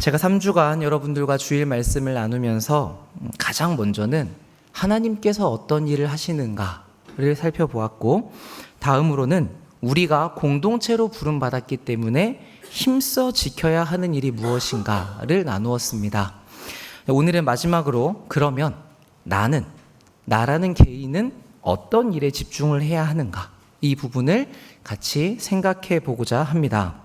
제가 3주간 여러분들과 주일 말씀을 나누면서 가장 먼저는 하나님께서 어떤 일을 하시는가를 살펴보았고, 다음으로는 우리가 공동체로 부름받았기 때문에 힘써 지켜야 하는 일이 무엇인가를 나누었습니다. 오늘은 마지막으로 그러면 나라는 개인은 어떤 일에 집중을 해야 하는가, 이 부분을 같이 생각해 보고자 합니다.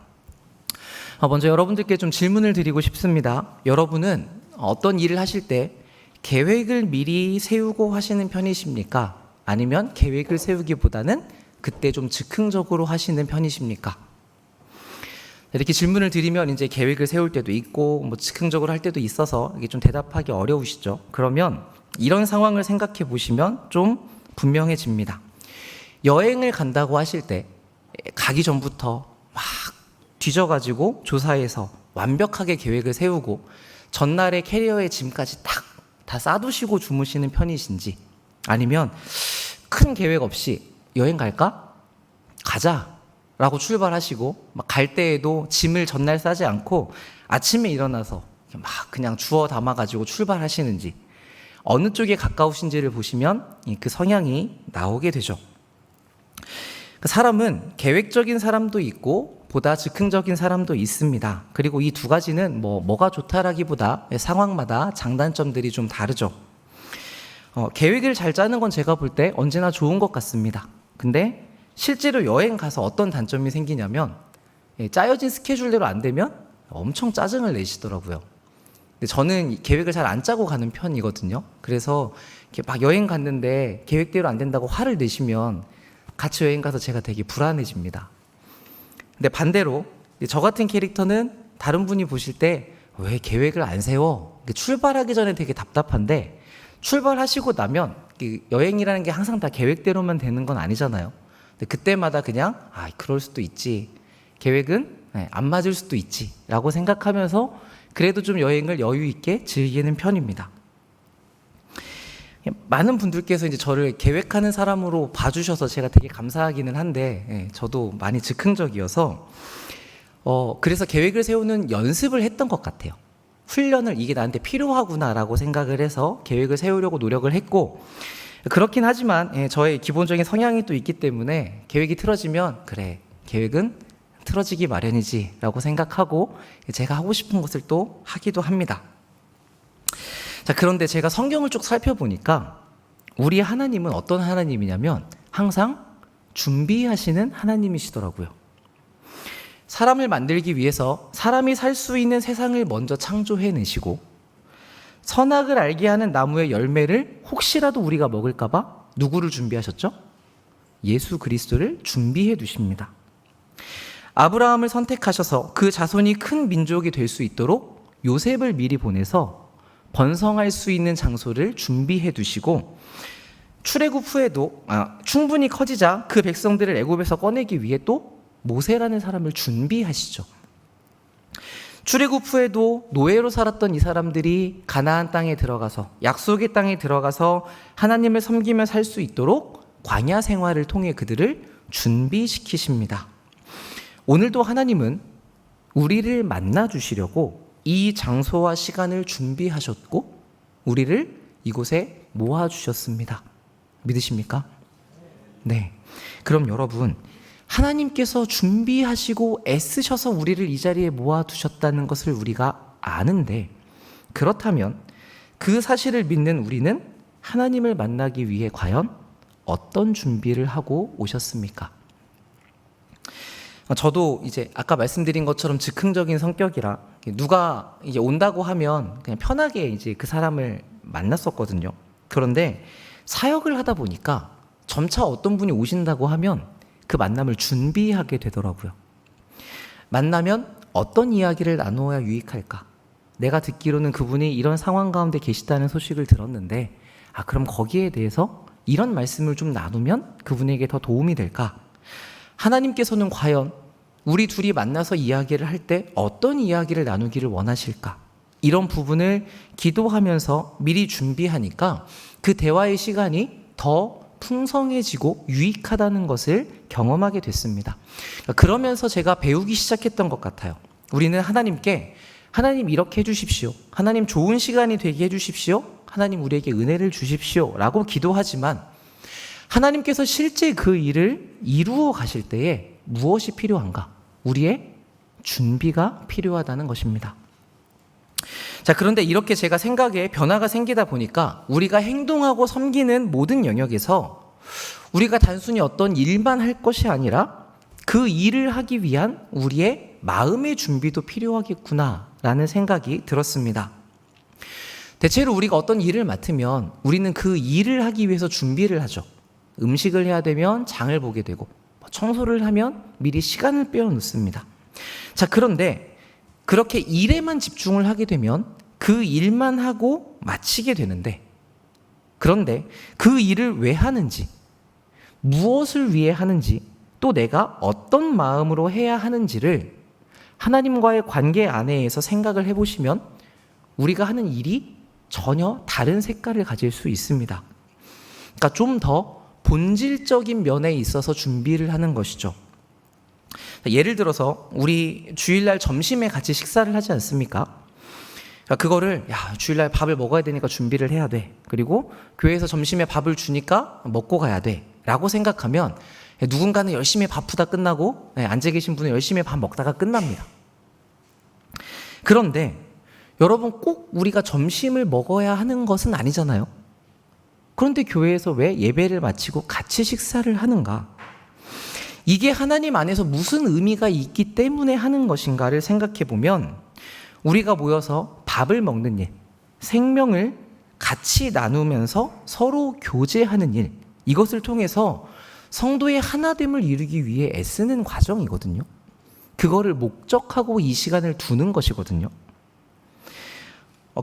먼저 여러분들께 좀 질문을 드리고 싶습니다. 여러분은 어떤 일을 하실 때 계획을 미리 세우고 하시는 편이십니까? 아니면 계획을 세우기보다는 그때 좀 즉흥적으로 하시는 편이십니까? 이렇게 질문을 드리면 이제 계획을 세울 때도 있고 즉흥적으로 할 때도 있어서 이게 좀 대답하기 어려우시죠? 그러면 이런 상황을 생각해 보시면 좀 분명해집니다. 여행을 간다고 하실 때 가기 전부터 막 뒤져가지고 조사해서 완벽하게 계획을 세우고 전날에 캐리어에 짐까지 다 싸두시고 주무시는 편이신지, 아니면 큰 계획 없이 여행 갈까? 가자 라고 출발하시고 막 갈 때에도 짐을 전날 싸지 않고 아침에 일어나서 막 그냥 주워 담아가지고 출발하시는지, 어느 쪽에 가까우신지를 보시면 그 성향이 나오게 되죠. 사람은 계획적인 사람도 있고 보다 즉흥적인 사람도 있습니다. 그리고 이 두 가지는 뭐가 좋다라기보다 상황마다 장단점들이 좀 다르죠. 계획을 잘 짜는 건 제가 볼 때 언제나 좋은 것 같습니다. 근데 실제로 여행 가서 어떤 단점이 생기냐면 짜여진 스케줄대로 안 되면 엄청 짜증을 내시더라고요. 근데 저는 계획을 잘 안 짜고 가는 편이거든요. 그래서 이렇게 막 여행 갔는데 계획대로 안 된다고 화를 내시면 같이 여행 가서 제가 되게 불안해집니다. 근데 반대로 저 같은 캐릭터는 다른 분이 보실 때 왜 계획을 안 세워? 출발하기 전에 되게 답답한데 출발하시고 나면 여행이라는 게 항상 다 계획대로만 되는 건 아니잖아요. 근데 그때마다 그냥 그럴 수도 있지, 계획은 안 맞을 수도 있지 라고 생각하면서 그래도 좀 여행을 여유 있게 즐기는 편입니다. 많은 분들께서 이제 저를 계획하는 사람으로 봐주셔서 제가 되게 감사하기는 한데, 저도 많이 즉흥적이어서 그래서 계획을 세우는 연습을 했던 것 같아요. 훈련을, 이게 나한테 필요하구나라고 생각을 해서 계획을 세우려고 노력을 했고, 그렇긴 하지만 저의 기본적인 성향이 또 있기 때문에 계획이 틀어지면 그래, 계획은 틀어지기 마련이지 라고 생각하고 제가 하고 싶은 것을 또 하기도 합니다. 자, 그런데 제가 성경을 쭉 살펴보니까 우리 하나님은 어떤 하나님이냐면 항상 준비하시는 하나님이시더라고요. 사람을 만들기 위해서 사람이 살 수 있는 세상을 먼저 창조해내시고, 선악을 알게 하는 나무의 열매를 혹시라도 우리가 먹을까봐 누구를 준비하셨죠? 예수 그리스도를 준비해 두십니다. 아브라함을 선택하셔서 그 자손이 큰 민족이 될 수 있도록 요셉을 미리 보내서 번성할 수 있는 장소를 준비해 두시고, 출애굽 후에도 충분히 커지자 그 백성들을 애굽에서 꺼내기 위해 또 모세라는 사람을 준비하시죠. 출애굽 후에도 노예로 살았던 이 사람들이 가나안 땅에 들어가서, 약속의 땅에 들어가서 하나님을 섬기며 살 수 있도록 광야 생활을 통해 그들을 준비시키십니다. 오늘도 하나님은 우리를 만나 주시려고 이 장소와 시간을 준비하셨고 우리를 이곳에 모아주셨습니다. 믿으십니까? 네. 그럼 여러분, 하나님께서 준비하시고 애쓰셔서 우리를 이 자리에 모아두셨다는 것을 우리가 아는데, 그렇다면 그 사실을 믿는 우리는 하나님을 만나기 위해 과연 어떤 준비를 하고 오셨습니까? 저도 이제 아까 말씀드린 것처럼 즉흥적인 성격이라 누가 이제 온다고 하면 그냥 편하게 이제 그 사람을 만났었거든요. 그런데 사역을 하다 보니까 점차 어떤 분이 오신다고 하면 그 만남을 준비하게 되더라고요. 만나면 어떤 이야기를 나누어야 유익할까? 내가 듣기로는 그분이 이런 상황 가운데 계시다는 소식을 들었는데, 그럼 거기에 대해서 이런 말씀을 좀 나누면 그분에게 더 도움이 될까? 하나님께서는 과연 우리 둘이 만나서 이야기를 할 때 어떤 이야기를 나누기를 원하실까? 이런 부분을 기도하면서 미리 준비하니까 그 대화의 시간이 더 풍성해지고 유익하다는 것을 경험하게 됐습니다. 그러면서 제가 배우기 시작했던 것 같아요. 우리는 하나님께 하나님 이렇게 해주십시오. 하나님 좋은 시간이 되게 해주십시오. 하나님 우리에게 은혜를 주십시오. 라고 기도하지만 하나님께서 실제 그 일을 이루어 가실 때에 무엇이 필요한가? 우리의 준비가 필요하다는 것입니다. 자, 그런데 이렇게 제가 생각에 변화가 생기다 보니까 우리가 행동하고 섬기는 모든 영역에서 우리가 단순히 어떤 일만 할 것이 아니라 그 일을 하기 위한 우리의 마음의 준비도 필요하겠구나라는 생각이 들었습니다. 대체로 우리가 어떤 일을 맡으면 우리는 그 일을 하기 위해서 준비를 하죠. 음식을 해야 되면 장을 보게 되고 청소를 하면 미리 시간을 빼어 놓습니다. 자, 그런데 그렇게 일에만 집중을 하게 되면 그 일만 하고 마치게 되는데, 그런데 그 일을 왜 하는지, 무엇을 위해 하는지, 또 내가 어떤 마음으로 해야 하는지를 하나님과의 관계 안에서 생각을 해보시면 우리가 하는 일이 전혀 다른 색깔을 가질 수 있습니다. 그러니까 좀 더 본질적인 면에 있어서 준비를 하는 것이죠. 예를 들어서 우리 주일날 점심에 같이 식사를 하지 않습니까? 그거를 주일날 밥을 먹어야 되니까 준비를 해야 돼. 그리고 교회에서 점심에 밥을 주니까 먹고 가야 돼. 라고 생각하면 누군가는 열심히 바쁘다 끝나고 앉아 계신 분은 열심히 밥 먹다가 끝납니다. 그런데 여러분 꼭 우리가 점심을 먹어야 하는 것은 아니잖아요. 그런데 교회에서 왜 예배를 마치고 같이 식사를 하는가? 이게 하나님 안에서 무슨 의미가 있기 때문에 하는 것인가를 생각해 보면 우리가 모여서 밥을 먹는 일, 생명을 같이 나누면서 서로 교제하는 일, 이것을 통해서 성도의 하나됨을 이루기 위해 애쓰는 과정이거든요. 그거를 목적하고 이 시간을 두는 것이거든요.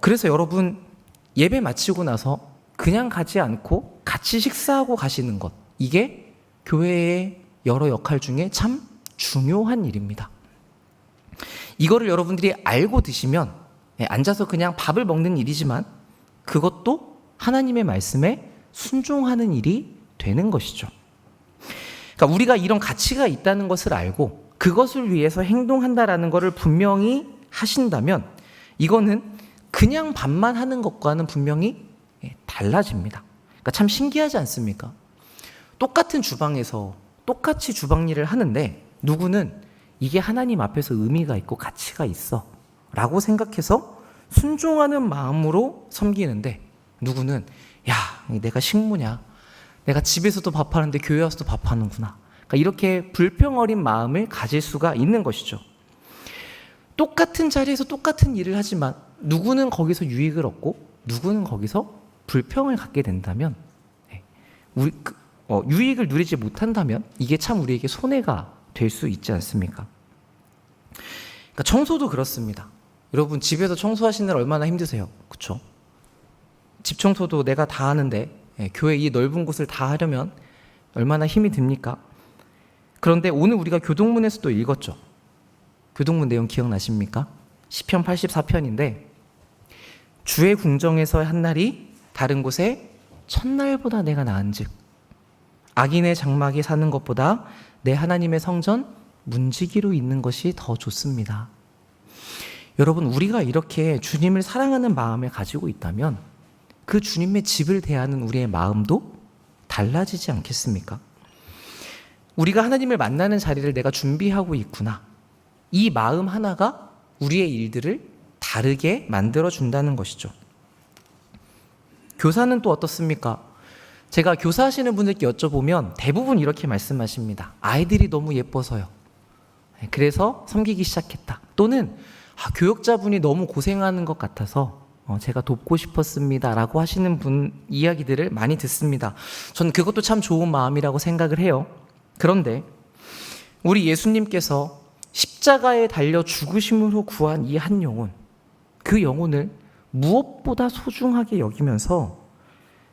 그래서 여러분 예배 마치고 나서 그냥 가지 않고 같이 식사하고 가시는 것, 이게 교회의 여러 역할 중에 참 중요한 일입니다. 이거를 여러분들이 알고 드시면 앉아서 그냥 밥을 먹는 일이지만 그것도 하나님의 말씀에 순종하는 일이 되는 것이죠. 그러니까 우리가 이런 가치가 있다는 것을 알고 그것을 위해서 행동한다라는 것을 분명히 하신다면 이거는 그냥 밥만 하는 것과는 분명히 달라집니다. 그러니까 참 신기하지 않습니까? 똑같은 주방에서 똑같이 주방 일을 하는데 누구는 이게 하나님 앞에서 의미가 있고 가치가 있어 라고 생각해서 순종하는 마음으로 섬기는데 누구는 내가 식모냐, 내가 집에서도 밥하는데 교회 와서도 밥하는구나, 그러니까 이렇게 불평 어린 마음을 가질 수가 있는 것이죠. 똑같은 자리에서 똑같은 일을 하지만 누구는 거기서 유익을 얻고 누구는 거기서 불평을 갖게 된다면 유익을 누리지 못한다면 이게 참 우리에게 손해가 될 수 있지 않습니까? 그러니까 청소도 그렇습니다. 여러분 집에서 청소하시는 날 얼마나 힘드세요? 그렇죠? 집 청소도 내가 다 하는데 교회 이 넓은 곳을 다 하려면 얼마나 힘이 듭니까? 그런데 오늘 우리가 교동문에서도 읽었죠. 교동문 내용 기억나십니까? 시편 84편인데 주의 궁정에서 한 날이 다른 곳에 첫날보다 내가 나은즉 악인의 장막에 사는 것보다 내 하나님의 성전 문지기로 있는 것이 더 좋습니다. 여러분 우리가 이렇게 주님을 사랑하는 마음을 가지고 있다면 그 주님의 집을 대하는 우리의 마음도 달라지지 않겠습니까? 우리가 하나님을 만나는 자리를 내가 준비하고 있구나, 이 마음 하나가 우리의 일들을 다르게 만들어준다는 것이죠. 교사는 또 어떻습니까? 제가 교사하시는 분들께 여쭤보면 대부분 이렇게 말씀하십니다. 아이들이 너무 예뻐서요. 그래서 섬기기 시작했다. 또는 교육자분이 너무 고생하는 것 같아서 제가 돕고 싶었습니다 라고 하시는 분 이야기들을 많이 듣습니다. 전 그것도 참 좋은 마음이라고 생각을 해요. 그런데 우리 예수님께서 십자가에 달려 죽으심으로 구한 이 한 영혼, 그 영혼을 무엇보다 소중하게 여기면서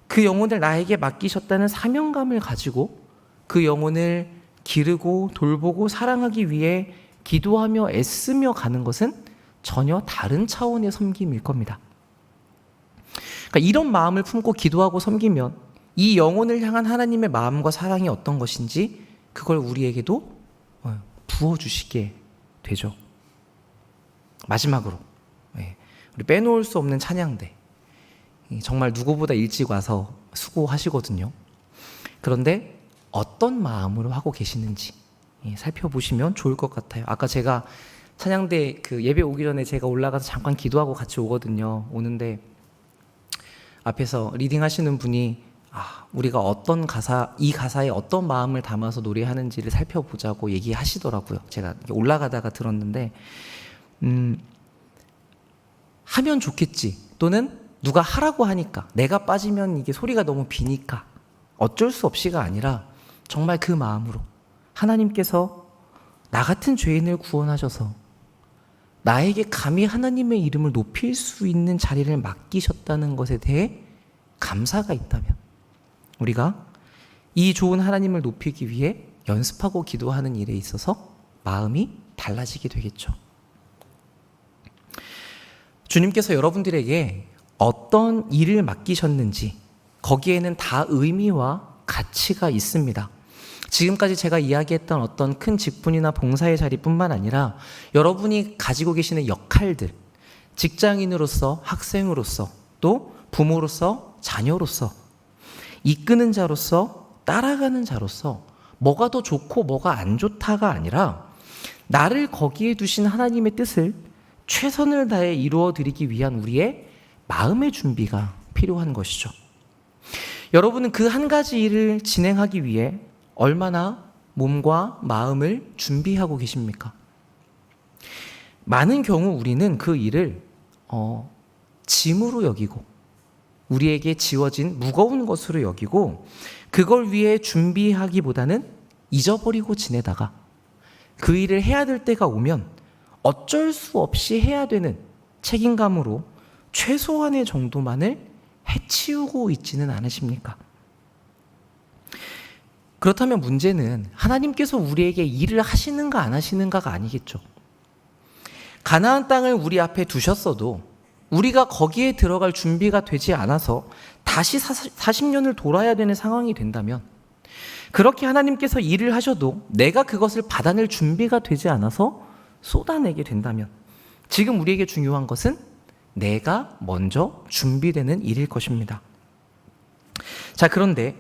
그 영혼을 나에게 맡기셨다는 사명감을 가지고 그 영혼을 기르고 돌보고 사랑하기 위해 기도하며 애쓰며 가는 것은 전혀 다른 차원의 섬김일 겁니다. 그러니까 이런 마음을 품고 기도하고 섬기면 이 영혼을 향한 하나님의 마음과 사랑이 어떤 것인지 그걸 우리에게도 부어주시게 되죠. 마지막으로 우리 빼놓을 수 없는 찬양대. 정말 누구보다 일찍 와서 수고하시거든요. 그런데 어떤 마음으로 하고 계시는지 살펴보시면 좋을 것 같아요. 아까 제가 찬양대 그 예배 오기 전에 제가 올라가서 잠깐 기도하고 같이 오거든요. 오는데 앞에서 리딩하시는 분이 우리가 어떤 이 가사에 어떤 마음을 담아서 노래하는지를 살펴보자고 얘기하시더라고요. 제가 올라가다가 들었는데 하면 좋겠지, 또는 누가 하라고 하니까, 내가 빠지면 이게 소리가 너무 비니까 어쩔 수 없이가 아니라 정말 그 마음으로 하나님께서 나 같은 죄인을 구원하셔서 나에게 감히 하나님의 이름을 높일 수 있는 자리를 맡기셨다는 것에 대해 감사가 있다면 우리가 이 좋은 하나님을 높이기 위해 연습하고 기도하는 일에 있어서 마음이 달라지게 되겠죠. 주님께서 여러분들에게 어떤 일을 맡기셨는지 거기에는 다 의미와 가치가 있습니다. 지금까지 제가 이야기했던 어떤 큰 직분이나 봉사의 자리뿐만 아니라 여러분이 가지고 계시는 역할들, 직장인으로서, 학생으로서, 또 부모로서, 자녀로서, 이끄는 자로서, 따라가는 자로서 뭐가 더 좋고 뭐가 안 좋다가 아니라 나를 거기에 두신 하나님의 뜻을 최선을 다해 이루어드리기 위한 우리의 마음의 준비가 필요한 것이죠. 여러분은 그 한 가지 일을 진행하기 위해 얼마나 몸과 마음을 준비하고 계십니까? 많은 경우 우리는 그 일을 짐으로 여기고 우리에게 지워진 무거운 것으로 여기고 그걸 위해 준비하기보다는 잊어버리고 지내다가 그 일을 해야 될 때가 오면 어쩔 수 없이 해야 되는 책임감으로 최소한의 정도만을 해치우고 있지는 않으십니까? 그렇다면 문제는 하나님께서 우리에게 일을 하시는가 안 하시는가가 아니겠죠. 가나안 땅을 우리 앞에 두셨어도 우리가 거기에 들어갈 준비가 되지 않아서 다시 40년을 돌아야 되는 상황이 된다면, 그렇게 하나님께서 일을 하셔도 내가 그것을 받아낼 준비가 되지 않아서 쏟아내게 된다면, 지금 우리에게 중요한 것은 내가 먼저 준비되는 일일 것입니다. 자, 그런데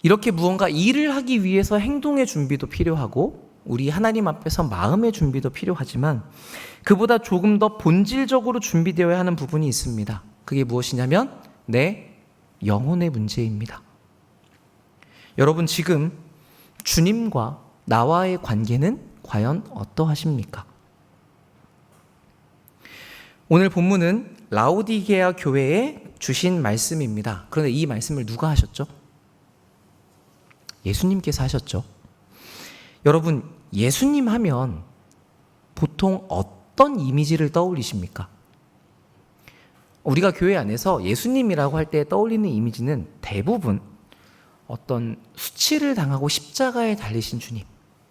이렇게 무언가 일을 하기 위해서 행동의 준비도 필요하고 우리 하나님 앞에서 마음의 준비도 필요하지만 그보다 조금 더 본질적으로 준비되어야 하는 부분이 있습니다. 그게 무엇이냐면 내 영혼의 문제입니다. 여러분, 지금 주님과 나와의 관계는 과연 어떠하십니까? 오늘 본문은 라오디게아 교회에 주신 말씀입니다. 그런데 이 말씀을 누가 하셨죠? 예수님께서 하셨죠. 여러분, 예수님 하면 보통 어떤 이미지를 떠올리십니까? 우리가 교회 안에서 예수님이라고 할 때 떠올리는 이미지는 대부분 어떤 수치를 당하고 십자가에 달리신 주님,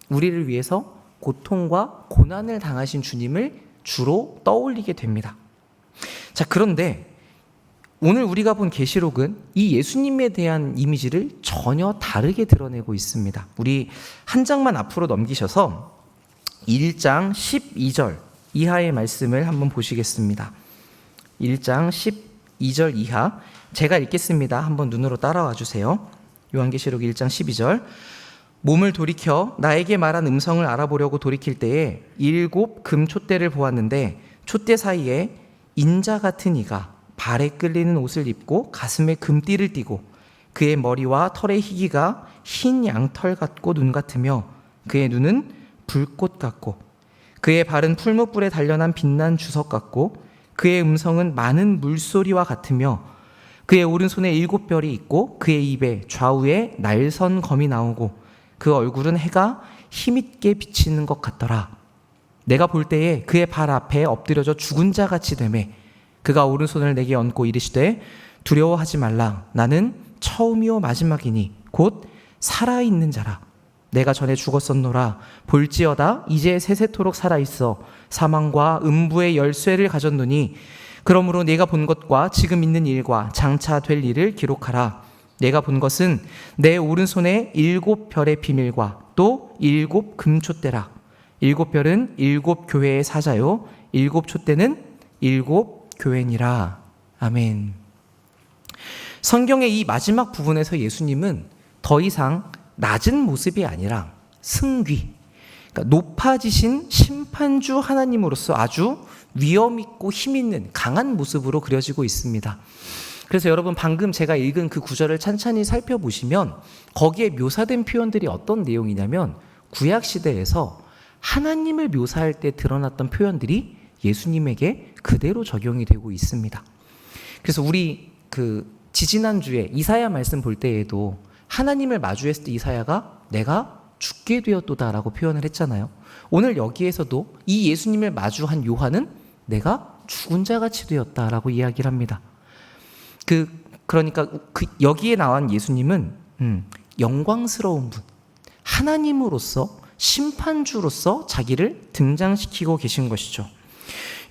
우리를 위해서 고통과 고난을 당하신 주님을 주로 떠올리게 됩니다. 자, 그런데 오늘 우리가 본 계시록은 이 예수님에 대한 이미지를 전혀 다르게 드러내고 있습니다. 우리 한 장만 앞으로 넘기셔서 1장 12절 이하의 말씀을 한번 보시겠습니다. 1장 12절 이하 제가 읽겠습니다. 한번 눈으로 따라와 주세요. 요한계시록 1장 12절. 몸을 돌이켜 나에게 말한 음성을 알아보려고 돌이킬 때에 7 금촛대를 보았는데 촛대 사이에 인자 같은 이가 발에 끌리는 옷을 입고 가슴에 금띠를 띠고 그의 머리와 털의 희기가 흰 양털 같고 눈 같으며 그의 눈은 불꽃 같고 그의 발은 풀무불에 단련한 빛난 주석 같고 그의 음성은 많은 물소리와 같으며 그의 오른손에 7별이 있고 그의 입에 좌우에 날선 검이 나오고 그 얼굴은 해가 힘있게 비치는 것 같더라. 내가 볼 때에 그의 발 앞에 엎드려져 죽은 자 같이 되매 그가 오른손을 내게 얹고 이르시되 두려워하지 말라. 나는 처음이요 마지막이니 곧 살아있는 자라. 내가 전에 죽었었노라. 볼지어다 이제 세세토록 살아있어 사망과 음부의 열쇠를 가졌노니 그러므로 내가 본 것과 지금 있는 일과 장차 될 일을 기록하라. 내가 본 것은 내 오른손에 7별의 비밀과 또 7 금촛대라. 7별은 7 교회의 사자요 7 촛대는 7 교회니라. 아멘. 성경의 이 마지막 부분에서 예수님은 더 이상 낮은 모습이 아니라 승귀, 그러니까 높아지신 심판주 하나님으로서 아주 위엄 있고 힘 있는 강한 모습으로 그려지고 있습니다. 그래서 여러분 방금 제가 읽은 그 구절을 찬찬히 살펴보시면 거기에 묘사된 표현들이 어떤 내용이냐면 구약 시대에서 하나님을 묘사할 때 드러났던 표현들이 예수님에게 그대로 적용이 되고 있습니다. 그래서 우리 지지난주에 이사야 말씀 볼 때에도 하나님을 마주했을 때 이사야가 내가 죽게 되었도다라고 표현을 했잖아요. 오늘 여기에서도 이 예수님을 마주한 요한은 내가 죽은 자같이 되었다라고 이야기를 합니다. 그러니까 여기에 나온 예수님은 영광스러운 분, 하나님으로서 심판주로서 자기를 등장시키고 계신 것이죠.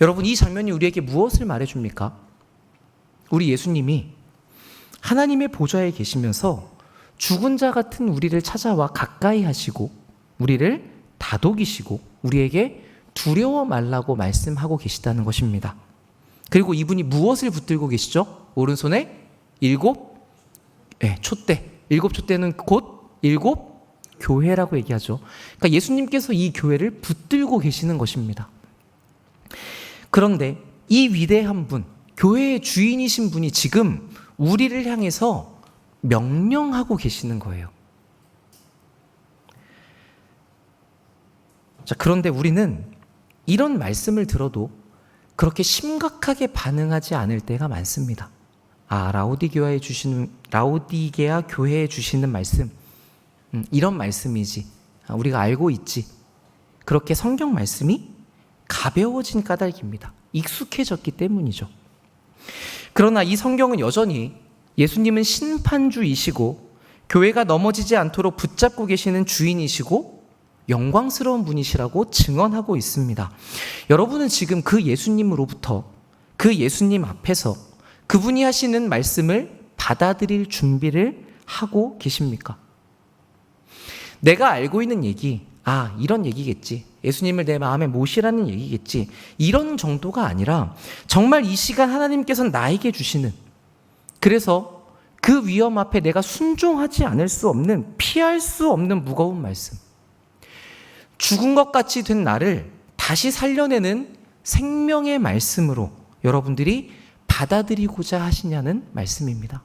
여러분 이 장면이 우리에게 무엇을 말해줍니까? 우리 예수님이 하나님의 보좌에 계시면서 죽은 자 같은 우리를 찾아와 가까이 하시고 우리를 다독이시고 우리에게 두려워 말라고 말씀하고 계시다는 것입니다. 그리고 이분이 무엇을 붙들고 계시죠? 오른손에 7 촛대. 7 촛대는 곧 7 교회라고 얘기하죠. 그러니까 예수님께서 이 교회를 붙들고 계시는 것입니다. 그런데 이 위대한 분, 교회의 주인이신 분이 지금 우리를 향해서 명령하고 계시는 거예요. 자, 그런데 우리는 이런 말씀을 들어도 그렇게 심각하게 반응하지 않을 때가 많습니다. 라오디게아 교회에 주시는 말씀, 이런 말씀이지. 우리가 알고 있지. 그렇게 성경 말씀이 가벼워진 까닭입니다. 익숙해졌기 때문이죠. 그러나 이 성경은 여전히 예수님은 심판주이시고 교회가 넘어지지 않도록 붙잡고 계시는 주인이시고 영광스러운 분이시라고 증언하고 있습니다. 여러분은 지금 그 예수님으로부터 그 예수님 앞에서 그분이 하시는 말씀을 받아들일 준비를 하고 계십니까? 내가 알고 있는 얘기, 이런 얘기겠지. 예수님을 내 마음에 모시라는 얘기겠지. 이런 정도가 아니라 정말 이 시간 하나님께서는 나에게 주시는, 그래서 그 위험 앞에 내가 순종하지 않을 수 없는, 피할 수 없는 무거운 말씀. 죽은 것 같이 된 나를 다시 살려내는 생명의 말씀으로 여러분들이 받아들이고자 하시냐는 말씀입니다.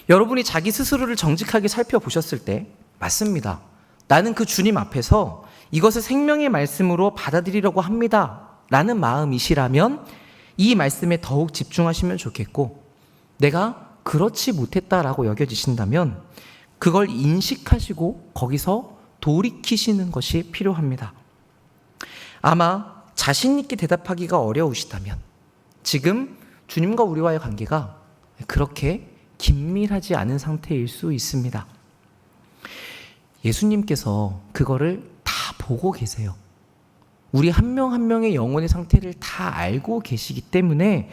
여러분이 자기 스스로를 정직하게 살펴보셨을 때 맞습니다. 나는 그 주님 앞에서 이것을 생명의 말씀으로 받아들이려고 합니다. 라는 마음이시라면 이 말씀에 더욱 집중하시면 좋겠고, 내가 그렇지 못했다라고 여겨지신다면 그걸 인식하시고 거기서 돌이키시는 것이 필요합니다. 아마 자신 있게 대답하기가 어려우시다면 지금 주님과 우리와의 관계가 그렇게 긴밀하지 않은 상태일 수 있습니다. 예수님께서 그거를 다 보고 계세요. 우리 한 명 한 명의 영혼의 상태를 다 알고 계시기 때문에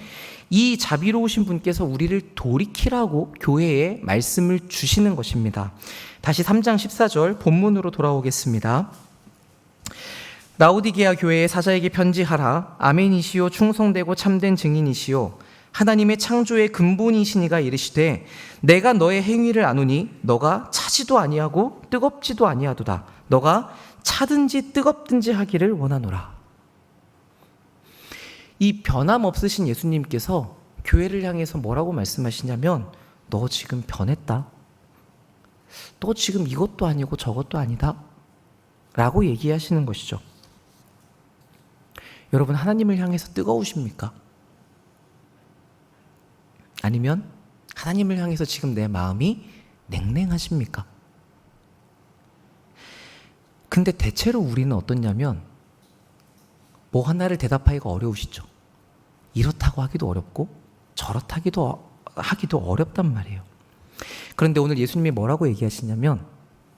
이 자비로우신 분께서 우리를 돌이키라고 교회에 말씀을 주시는 것입니다. 다시 3장 14절 본문으로 돌아오겠습니다. 라오디게아 교회의 사자에게 편지하라. 아멘이시오 충성되고 참된 증인이시오 하나님의 창조의 근본이시니가 이르시되 내가 너의 행위를 아노니 너가 차지도 아니하고 뜨겁지도 아니하도다. 너가 차든지 뜨겁든지 하기를 원하노라. 이 변함없으신 예수님께서 교회를 향해서 뭐라고 말씀하시냐면 너 지금 변했다. 너 지금 이것도 아니고 저것도 아니다. 라고 얘기하시는 것이죠. 여러분 하나님을 향해서 뜨거우십니까? 아니면 하나님을 향해서 지금 내 마음이 냉랭하십니까? 근데 대체로 우리는 어떻냐면 뭐 하나를 대답하기가 어려우시죠. 이렇다고 하기도 어렵고 저렇다기도 하기도 어렵단 말이에요. 그런데 오늘 예수님이 뭐라고 얘기하시냐면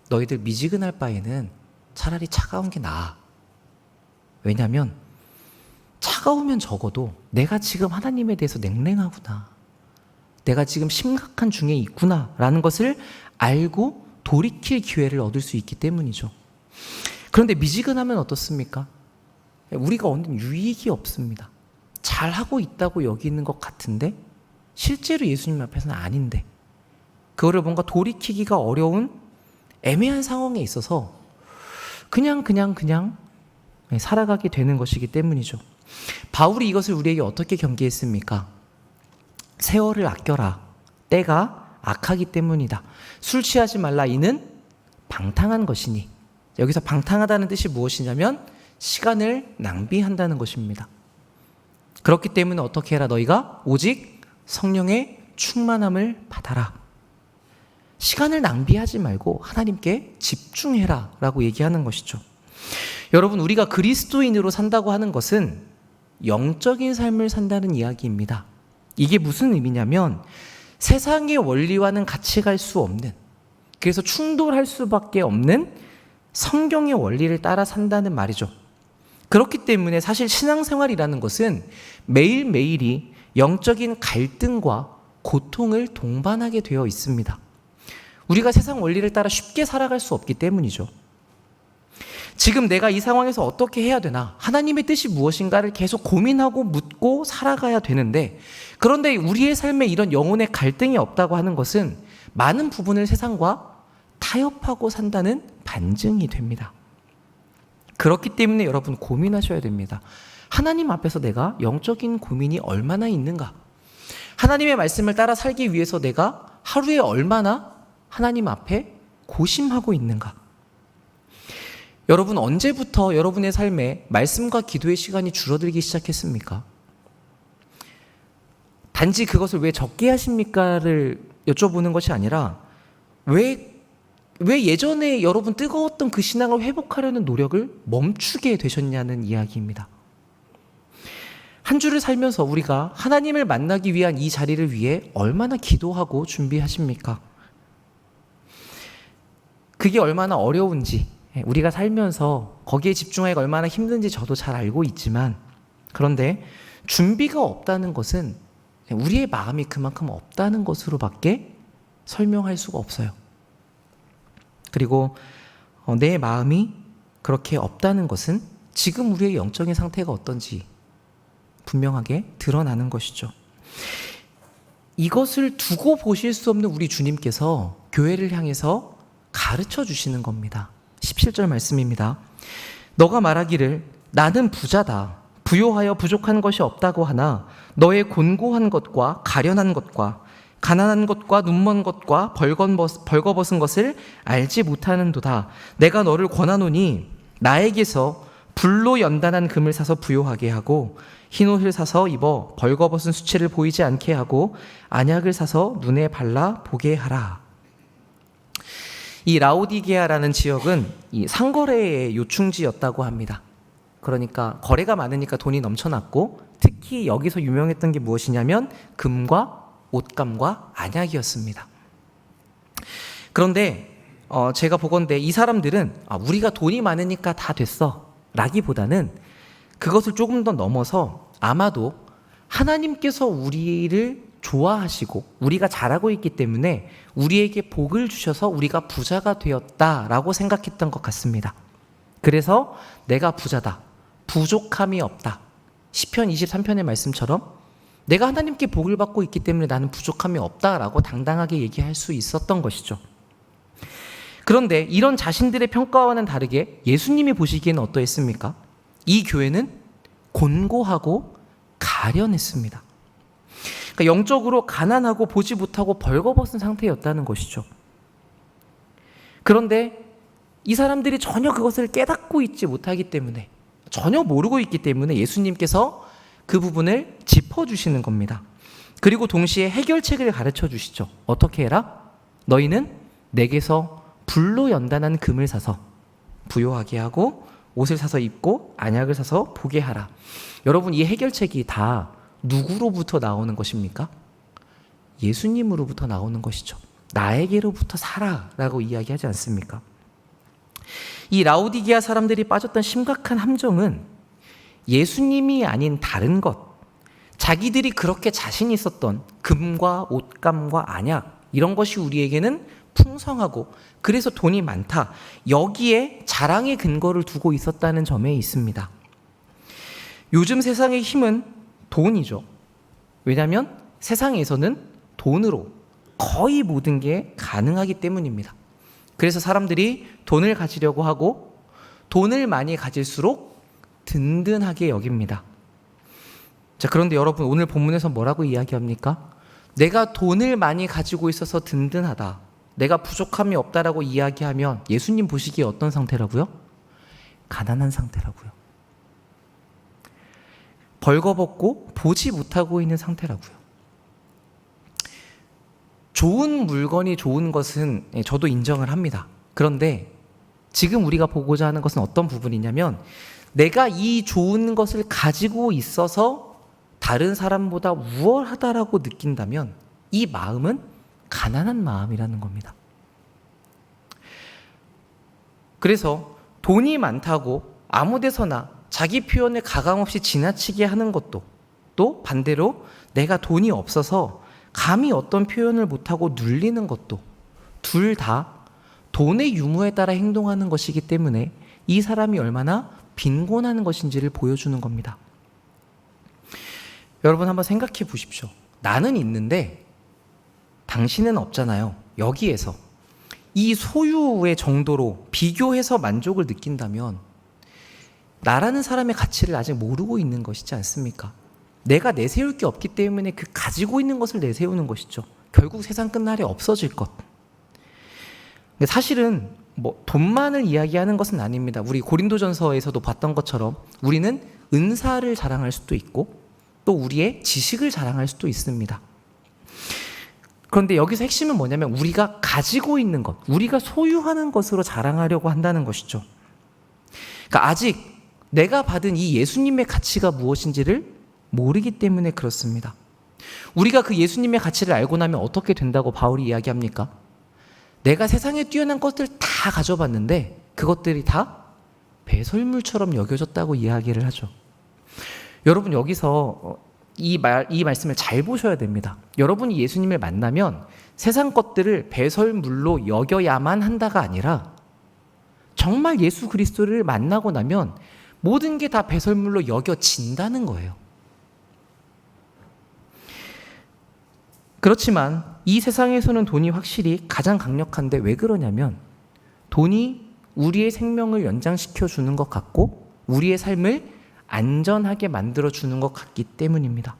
너희들 미지근할 바에는 차라리 차가운 게 나아. 왜냐하면 차가우면 적어도 내가 지금 하나님에 대해서 냉랭하구나, 내가 지금 심각한 중에 있구나 라는 것을 알고 돌이킬 기회를 얻을 수 있기 때문이죠. 그런데 미지근하면 어떻습니까? 우리가 얻는 유익이 없습니다. 잘하고 있다고 여기는 것 같은데 실제로 예수님 앞에서는 아닌데 그거를 뭔가 돌이키기가 어려운 애매한 상황에 있어서 그냥 살아가게 되는 것이기 때문이죠. 바울이 이것을 우리에게 어떻게 경계했습니까? 세월을 아껴라. 때가 악하기 때문이다. 술 취하지 말라. 이는 방탕한 것이니. 여기서 방탕하다는 뜻이 무엇이냐면 시간을 낭비한다는 것입니다. 그렇기 때문에 어떻게 해라? 너희가 오직 성령의 충만함을 받아라. 시간을 낭비하지 말고 하나님께 집중해라 라고 얘기하는 것이죠. 여러분, 우리가 그리스도인으로 산다고 하는 것은 영적인 삶을 산다는 이야기입니다. 이게 무슨 의미냐면 세상의 원리와는 같이 갈 수 없는, 그래서 충돌할 수밖에 없는 성경의 원리를 따라 산다는 말이죠. 그렇기 때문에 사실 신앙생활이라는 것은 매일매일이 영적인 갈등과 고통을 동반하게 되어 있습니다. 우리가 세상 원리를 따라 쉽게 살아갈 수 없기 때문이죠. 지금 내가 이 상황에서 어떻게 해야 되나? 하나님의 뜻이 무엇인가를 계속 고민하고 묻고 살아가야 되는데, 그런데 우리의 삶에 이런 영혼의 갈등이 없다고 하는 것은 많은 부분을 세상과 타협하고 산다는 반증이 됩니다. 그렇기 때문에 여러분 고민하셔야 됩니다. 하나님 앞에서 내가 영적인 고민이 얼마나 있는가? 하나님의 말씀을 따라 살기 위해서 내가 하루에 얼마나 하나님 앞에 고심하고 있는가? 여러분, 언제부터 여러분의 삶에 말씀과 기도의 시간이 줄어들기 시작했습니까? 단지 그것을 왜 적게 하십니까를 여쭤보는 것이 아니라 왜 예전에 여러분 뜨거웠던 그 신앙을 회복하려는 노력을 멈추게 되셨냐는 이야기입니다. 한 주를 살면서 우리가 하나님을 만나기 위한 이 자리를 위해 얼마나 기도하고 준비하십니까? 그게 얼마나 어려운지, 우리가 살면서 거기에 집중하기가 얼마나 힘든지 저도 잘 알고 있지만, 그런데 준비가 없다는 것은 우리의 마음이 그만큼 없다는 것으로밖에 설명할 수가 없어요. 그리고 내 마음이 그렇게 없다는 것은 지금 우리의 영적인 상태가 어떤지 분명하게 드러나는 것이죠. 이것을 두고 보실 수 없는 우리 주님께서 교회를 향해서 가르쳐 주시는 겁니다. 17절 말씀입니다. 너가 말하기를 나는 부자다. 부요하여 부족한 것이 없다고 하나 너의 곤고한 것과 가련한 것과 가난한 것과 눈먼 것과 벌거벗은 것을 알지 못하는도다. 내가 너를 권하노니 나에게서 불로 연단한 금을 사서 부요하게 하고 흰옷을 사서 입어 벌거벗은 수치를 보이지 않게 하고 안약을 사서 눈에 발라 보게 하라. 이 라오디게아라는 지역은 이 상거래의 요충지였다고 합니다. 그러니까 거래가 많으니까 돈이 넘쳐났고, 특히 여기서 유명했던 게 무엇이냐면 금과 옷감과 안약이었습니다. 그런데 제가 보건대 이 사람들은 우리가 돈이 많으니까 다 됐어 라기보다는 그것을 조금 더 넘어서 아마도 하나님께서 우리를 좋아하시고 우리가 잘하고 있기 때문에 우리에게 복을 주셔서 우리가 부자가 되었다라고 생각했던 것 같습니다. 그래서 내가 부자다, 부족함이 없다, 시편 23편의 말씀처럼 내가 하나님께 복을 받고 있기 때문에 나는 부족함이 없다라고 당당하게 얘기할 수 있었던 것이죠. 그런데 이런 자신들의 평가와는 다르게 예수님이 보시기에는 어떠했습니까? 이 교회는 곤고하고 가련했습니다. 그러니까 영적으로 가난하고 보지 못하고 벌거벗은 상태였다는 것이죠. 그런데 이 사람들이 전혀 그것을 깨닫고 있지 못하기 때문에, 전혀 모르고 있기 때문에 예수님께서 그 부분을 짚어주시는 겁니다. 그리고 동시에 해결책을 가르쳐 주시죠. 어떻게 해라? 너희는 내게서 불로 연단한 금을 사서 부요하게 하고 옷을 사서 입고 안약을 사서 보게 하라. 여러분, 이 해결책이 다 누구로부터 나오는 것입니까? 예수님으로부터 나오는 것이죠. 나에게로부터 사라라고 이야기하지 않습니까? 이 라오디게아 사람들이 빠졌던 심각한 함정은 예수님이 아닌 다른 것, 자기들이 그렇게 자신 있었던 금과 옷감과 안약, 이런 것이 우리에게는 풍성하고 그래서 돈이 많다, 여기에 자랑의 근거를 두고 있었다는 점에 있습니다. 요즘 세상의 힘은 돈이죠. 왜냐하면 세상에서는 돈으로 거의 모든 게 가능하기 때문입니다. 그래서 사람들이 돈을 가지려고 하고 돈을 많이 가질수록 든든하게 여깁니다. 자, 그런데 여러분, 오늘 본문에서 뭐라고 이야기합니까? 내가 돈을 많이 가지고 있어서 든든하다, 내가 부족함이 없다라고 이야기하면 예수님 보시기에 어떤 상태라고요? 가난한 상태라고요. 벌거벗고 보지 못하고 있는 상태라고요. 좋은 물건이 좋은 것은 저도 인정을 합니다. 그런데 지금 우리가 보고자 하는 것은 어떤 부분이냐면, 내가 이 좋은 것을 가지고 있어서 다른 사람보다 우월하다라고 느낀다면 이 마음은 가난한 마음이라는 겁니다. 그래서 돈이 많다고 아무 데서나 자기 표현을 가감없이 지나치게 하는 것도, 또 반대로 내가 돈이 없어서 감히 어떤 표현을 못하고 눌리는 것도, 둘 다 돈의 유무에 따라 행동하는 것이기 때문에 이 사람이 얼마나 빈곤하는 것인지를 보여주는 겁니다. 여러분, 한번 생각해 보십시오. 나는 있는데 당신은 없잖아요. 여기에서 이 소유의 정도로 비교해서 만족을 느낀다면 나라는 사람의 가치를 아직 모르고 있는 것이지 않습니까? 내가 내세울 게 없기 때문에 그 가지고 있는 것을 내세우는 것이죠. 결국 세상 끝날에 없어질 것. 사실은 돈만을 이야기하는 것은 아닙니다. 우리 고린도전서에서도 봤던 것처럼 우리는 은사를 자랑할 수도 있고 또 우리의 지식을 자랑할 수도 있습니다. 그런데 여기서 핵심은 뭐냐면 우리가 가지고 있는 것, 우리가 소유하는 것으로 자랑하려고 한다는 것이죠. 그러니까 아직 내가 받은 이 예수님의 가치가 무엇인지를 모르기 때문에 그렇습니다. 우리가 그 예수님의 가치를 알고 나면 어떻게 된다고 바울이 이야기합니까? 내가 세상에 뛰어난 것들 다 가져봤는데 그것들이 다 배설물처럼 여겨졌다고 이야기를 하죠. 여러분, 여기서 이 말씀을 잘 보셔야 됩니다. 여러분이 예수님을 만나면 세상 것들을 배설물로 여겨야만 한다가 아니라 정말 예수 그리스도를 만나고 나면 모든 게 다 배설물로 여겨진다는 거예요. 그렇지만 이 세상에서는 돈이 확실히 가장 강력한데 왜 그러냐면 돈이 우리의 생명을 연장시켜 주는 것 같고 우리의 삶을 안전하게 만들어 주는 것 같기 때문입니다.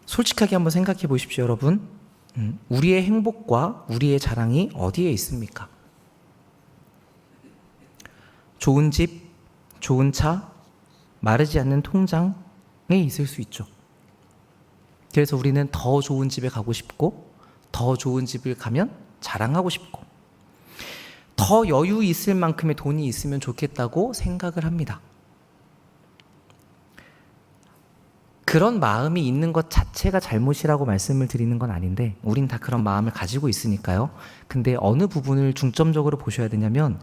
솔직하게 한번 생각해 보십시오, 여러분. 우리의 행복과 우리의 자랑이 어디에 있습니까? 좋은 집, 좋은 차, 마르지 않는 통장에 있을 수 있죠. 그래서 우리는 더 좋은 집에 가고 싶고 더 좋은 집을 가면 자랑하고 싶고 더 여유 있을 만큼의 돈이 있으면 좋겠다고 생각을 합니다. 그런 마음이 있는 것 자체가 잘못이라고 말씀을 드리는 건 아닌데 우린 다 그런 마음을 가지고 있으니까요. 근데 어느 부분을 중점적으로 보셔야 되냐면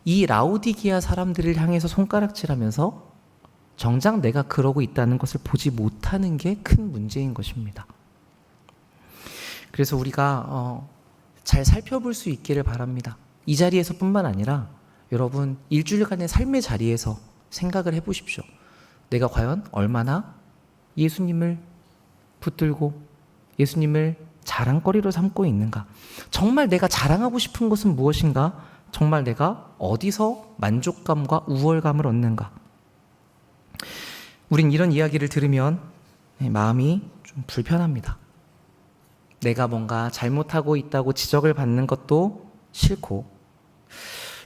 이 라오디게아 사람들을 향해서 손가락질하면서 정작 내가 그러고 있다는 것을 보지 못하는 게 큰 문제인 것입니다. 그래서 우리가 잘 살펴볼 수 있기를 바랍니다. 이 자리에서뿐만 아니라 여러분 일주일간의 삶의 자리에서 생각을 해보십시오. 내가 과연 얼마나 예수님을 붙들고 예수님을 자랑거리로 삼고 있는가? 정말 내가 자랑하고 싶은 것은 무엇인가? 정말 내가 어디서 만족감과 우월감을 얻는가? 우린 이런 이야기를 들으면 마음이 좀 불편합니다. 내가 뭔가 잘못하고 있다고 지적을 받는 것도 싫고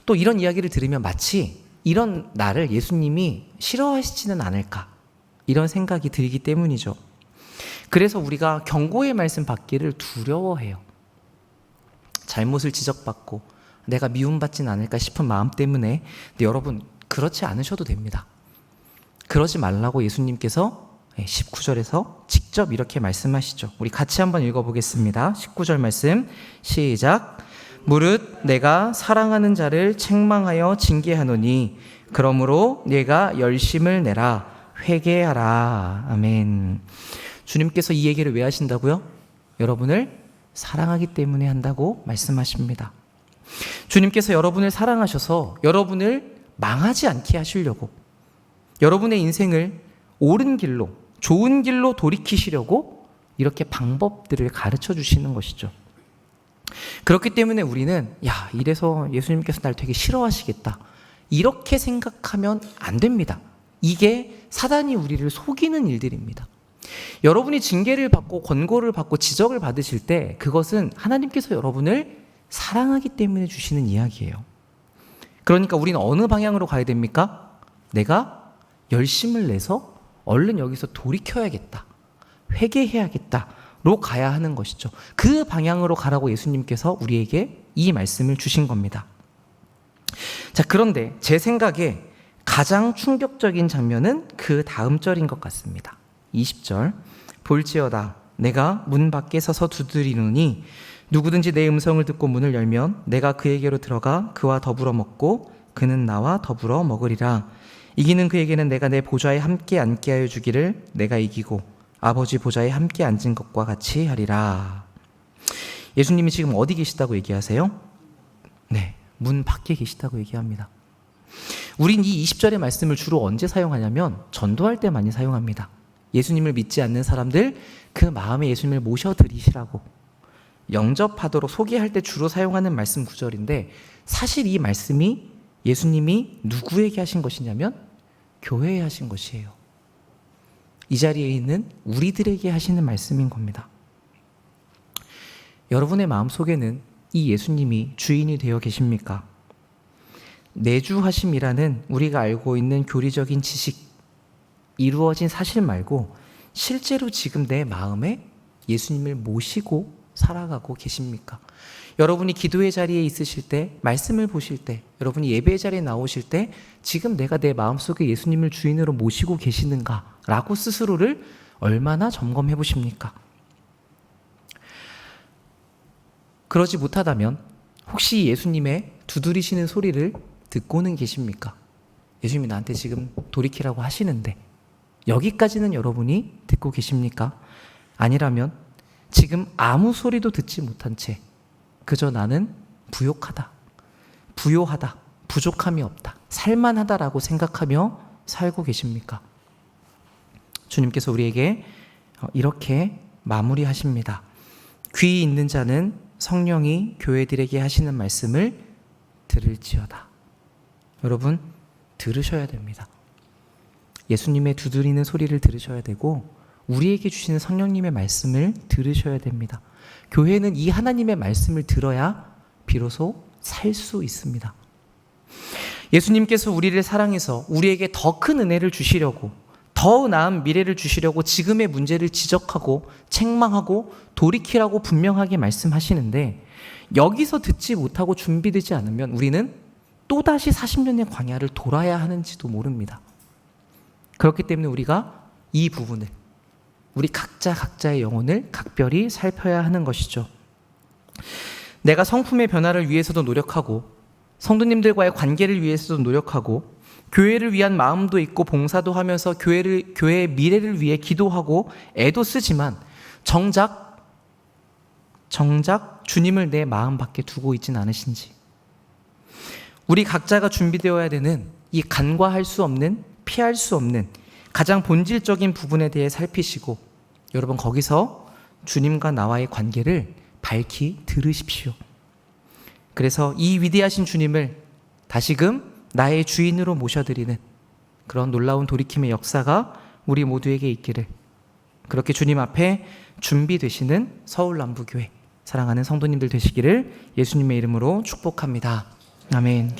또 이런 이야기를 들으면 마치 이런 나를 예수님이 싫어하시지는 않을까 이런 생각이 들기 때문이죠. 그래서 우리가 경고의 말씀 받기를 두려워해요. 잘못을 지적받고 내가 미움받진 않을까 싶은 마음 때문에. 근데 여러분 그렇지 않으셔도 됩니다. 그러지 말라고 예수님께서 19절에서 직접 이렇게 말씀하시죠. 우리 같이 한번 읽어보겠습니다. 19절 말씀 시작. 무릇 내가 사랑하는 자를 책망하여 징계하노니 그러므로 네가 열심을 내라 회개하라. 아멘. 주님께서 이 얘기를 왜 하신다고요? 여러분을 사랑하기 때문에 한다고 말씀하십니다. 주님께서 여러분을 사랑하셔서 여러분을 망하지 않게 하시려고 여러분의 인생을 옳은 길로, 좋은 길로 돌이키시려고 이렇게 방법들을 가르쳐 주시는 것이죠. 그렇기 때문에 우리는 이래서 예수님께서 날 되게 싫어하시겠다, 이렇게 생각하면 안 됩니다. 이게 사단이 우리를 속이는 일들입니다. 여러분이 징계를 받고 권고를 받고 지적을 받으실 때 그것은 하나님께서 여러분을 사랑하기 때문에 주시는 이야기예요. 그러니까 우리는 어느 방향으로 가야 됩니까? 내가 열심을 내서 얼른 여기서 돌이켜야겠다, 회개해야겠다로 가야 하는 것이죠. 그 방향으로 가라고 예수님께서 우리에게 이 말씀을 주신 겁니다. 자, 그런데 제 생각에 가장 충격적인 장면은 그 다음 절인 것 같습니다. 20절, 볼지어다 내가 문 밖에 서서 두드리노니 누구든지 내 음성을 듣고 문을 열면 내가 그에게로 들어가 그와 더불어 먹고 그는 나와 더불어 먹으리라. 이기는 그에게는 내가 내 보좌에 함께 앉게 하여 주기를 내가 이기고 아버지 보좌에 함께 앉은 것과 같이 하리라. 예수님이 지금 어디 계시다고 얘기하세요? 네, 문 밖에 계시다고 얘기합니다. 우린 이 20절의 말씀을 주로 언제 사용하냐면 전도할 때 많이 사용합니다. 예수님을 믿지 않는 사람들 그 마음에 예수님을 모셔드리시라고, 영접하도록 소개할 때 주로 사용하는 말씀 구절인데, 사실 이 말씀이 예수님이 누구에게 하신 것이냐면 교회에 하신 것이에요. 이 자리에 있는 우리들에게 하시는 말씀인 겁니다. 여러분의 마음속에는 이 예수님이 주인이 되어 계십니까? 내주하심이라는 우리가 알고 있는 교리적인 지식, 이루어진 사실 말고 실제로 지금 내 마음에 예수님을 모시고 살아가고 계십니까? 여러분이 기도의 자리에 있으실 때, 말씀을 보실 때, 여러분이 예배의 자리에 나오실 때 지금 내가 내 마음속에 예수님을 주인으로 모시고 계시는가? 라고 스스로를 얼마나 점검해 보십니까? 그러지 못하다면 혹시 예수님의 두드리시는 소리를 듣고는 계십니까? 예수님이 나한테 지금 돌이키라고 하시는데 여기까지는 여러분이 듣고 계십니까? 아니라면 지금 아무 소리도 듣지 못한 채 그저 나는 부욕하다, 부요하다, 부족함이 없다, 살만하다라고 생각하며 살고 계십니까? 주님께서 우리에게 이렇게 마무리하십니다. 귀 있는 자는 성령이 교회들에게 하시는 말씀을 들을지어다. 여러분, 들으셔야 됩니다. 예수님의 두드리는 소리를 들으셔야 되고 우리에게 주시는 성령님의 말씀을 들으셔야 됩니다. 교회는 이 하나님의 말씀을 들어야 비로소 살 수 있습니다. 예수님께서 우리를 사랑해서 우리에게 더 큰 은혜를 주시려고, 더 나은 미래를 주시려고 지금의 문제를 지적하고 책망하고 돌이키라고 분명하게 말씀하시는데, 여기서 듣지 못하고 준비되지 않으면 우리는 또다시 40년의 광야를 돌아야 하는지도 모릅니다. 그렇기 때문에 우리가 이 부분을, 우리 각자의 영혼을 각별히 살펴야 하는 것이죠. 내가 성품의 변화를 위해서도 노력하고 성도님들과의 관계를 위해서도 노력하고 교회를 위한 마음도 있고 봉사도 하면서 교회의 미래를 위해 기도하고 애도 쓰지만 정작 주님을 내 마음 밖에 두고 있진 않으신지, 우리 각자가 준비되어야 되는 이 간과할 수 없는, 피할 수 없는 가장 본질적인 부분에 대해 살피시고, 여러분 거기서 주님과 나와의 관계를 밝히 들으십시오. 그래서 이 위대하신 주님을 다시금 나의 주인으로 모셔드리는 그런 놀라운 돌이킴의 역사가 우리 모두에게 있기를, 그렇게 주님 앞에 준비되시는 서울남부교회 사랑하는 성도님들 되시기를 예수님의 이름으로 축복합니다. 아멘.